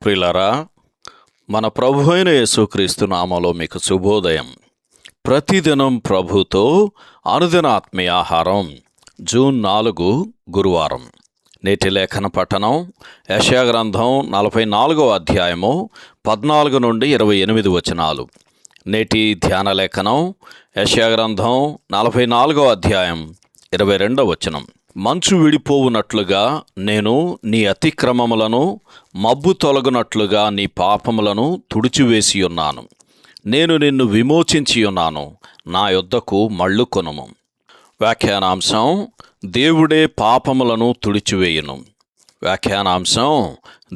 ప్రియులారా, మన ప్రభు అయిన యేసుక్రీస్తు నామములో మీకు శుభోదయం. ప్రతిదినం ప్రభుతో అనుదిన ఆత్మీయ ఆహారం. జూన్ 4 గురువారం. నేటి లేఖన పఠనం యెషయా గ్రంథం 44వ అధ్యాయము 14 నుండి 28 వచనాలు. నేటి ధ్యాన లేఖనం యెషయా గ్రంథం 44వ అధ్యాయం 22వ వచనం. మంచు విడిపోవునట్లుగా నేను నీ అతిక్రమములను, మబ్బు తొలగునట్లుగా నీ పాపములను తుడిచివేసి ఉన్నాను. నేను నిన్ను విమోచించి ఉన్నాను, నా యొద్దకు మళ్ళుకొనుము. వ్యాఖ్యానాంశం: దేవుడే పాపములను తుడిచివేయును. వ్యాఖ్యానాంశం: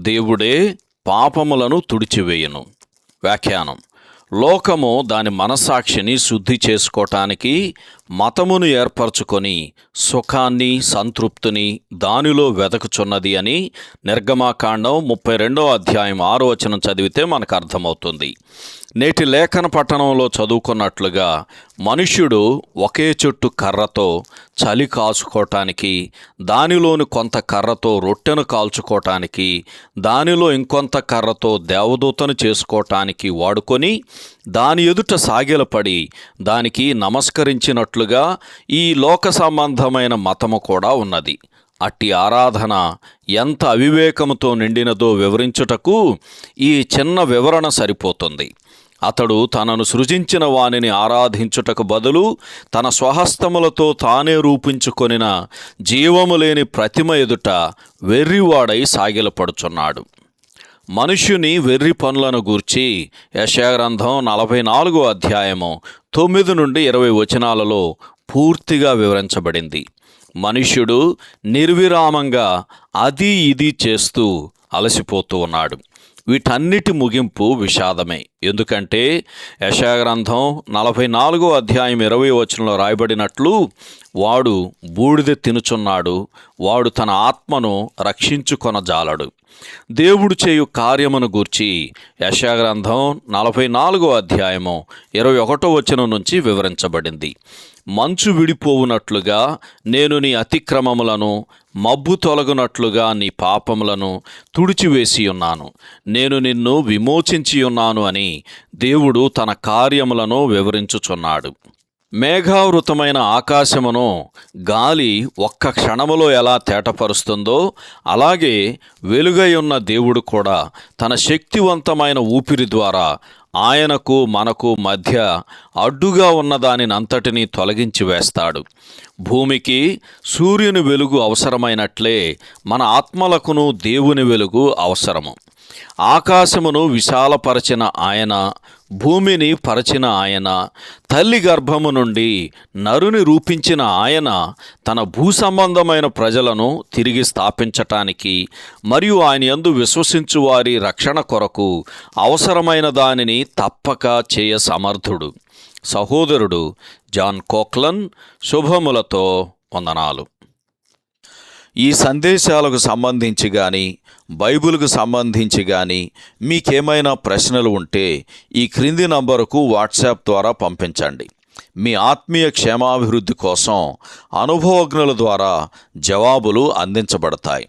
దేవుడే పాపములను తుడిచివేయును. వ్యాఖ్యానం: లోకము దాని మనస్సాక్షిని శుద్ధి చేసుకోవటానికి మతమును ఏర్పరచుకొని సుఖాన్ని, సంతృప్తిని దానిలో వెదకుచున్నది అని నిర్గమాకాండం 32వ అధ్యాయం 6వ వచనం చదివితే మనకు అర్థమవుతుంది. నేటి లేఖన పట్టణంలో చదువుకున్నట్లుగా మనుష్యుడు ఒకే చెట్టు కర్రతో చలి కాచుకోవటానికి, దానిలోని కొంత కర్రతో రొట్టెను కాల్చుకోవటానికి, దానిలో ఇంకొంత కర్రతో దేవదూతను చేసుకోవటానికి వాడుకొని దాని ఎదుట సాగిలపడి దానికి నమస్కరించినట్లుగా ఈ లోక సంబంధమైన మతము కూడా ఉన్నది. అట్టి ఆరాధన ఎంత అవివేకముతో నిండినదో వివరించుటకు ఈ చిన్న వివరణ సరిపోతుంది. అతడు తనను సృజించిన వానిని ఆరాధించుటకు బదులు తన స్వహస్తములతో తానే రూపించుకొనిన జీవము లేని ప్రతిమ ఎదుట వెర్రివాడై సాగిలపడుచున్నాడు. మనుష్యుని వెర్రి పనులను గూర్చి యెషయా గ్రంథం 44వ అధ్యాయము 9 నుండి 20 వచనాలలో పూర్తిగా వివరించబడింది. మనుష్యుడు నిర్విరామంగా అది ఇది చేస్తూ అలసిపోతూ ఉన్నాడు. వీటన్నిటి ముగింపు విషాదమే. ఎందుకంటే యెషయా గ్రంథం 44వ అధ్యాయం 20వ వచనంలో రాయబడినట్లు, వాడు బూడిద తినుచున్నాడు, వాడు తన ఆత్మను రక్షించుకొనజాలడు. దేవుడు చేయు కార్యమును గూర్చి యెషయా గ్రంథం 44వ అధ్యాయము 21వ వచనం నుంచి వివరించబడింది. మంచు విడిపోవునట్లుగా నేను నీ అతిక్రమములను, మబ్బు తొలగునట్లుగా నీ పాపములను తుడిచివేసి ఉన్నాను. నేను నిన్ను విమోచించి ఉన్నాను అని దేవుడు తన కార్యములను వివరించుచున్నాడు. మేఘావృతమైన ఆకాశమును గాలి ఒక్క క్షణములో ఎలా తేటపరుస్తుందో, అలాగే వెలుగై ఉన్న దేవుడు కూడా తన శక్తివంతమైన ఊపిరి ద్వారా ఆయనకు మనకు మధ్య అడ్డుగా ఉన్నదానినంతటినీ తొలగించి వేస్తాడు. భూమికి సూర్యుని వెలుగు అవసరమైనట్లే మన ఆత్మలకును దేవుని వెలుగు అవసరము. ఆకాశమును విశాలపరచిన ఆయన, భూమిని పరచిన ఆయన, తల్లి గర్భము నుండి నరుని రూపించిన ఆయన తన భూసంబంధమైన ప్రజలను తిరిగి స్థాపించటానికి మరియు ఆయన యందు విశ్వసించు వారి రక్షణ కొరకు అవసరమైన దానిని తప్పక చేయ సమర్థుడు. సహోదరుడు జాన్ కోక్లన్. శుభములతో వందనాలు. ఈ సందేశాలకు సంబంధించి కానీ, బైబిల్కు సంబంధించి కానీ మీకేమైనా ప్రశ్నలు ఉంటే ఈ క్రింది నంబరుకు వాట్సాప్ ద్వారా పంపించండి. మీ ఆత్మీయ క్షేమాభివృద్ధి కోసం అనుభవజ్ఞుల ద్వారా జవాబులు అందించబడతాయి.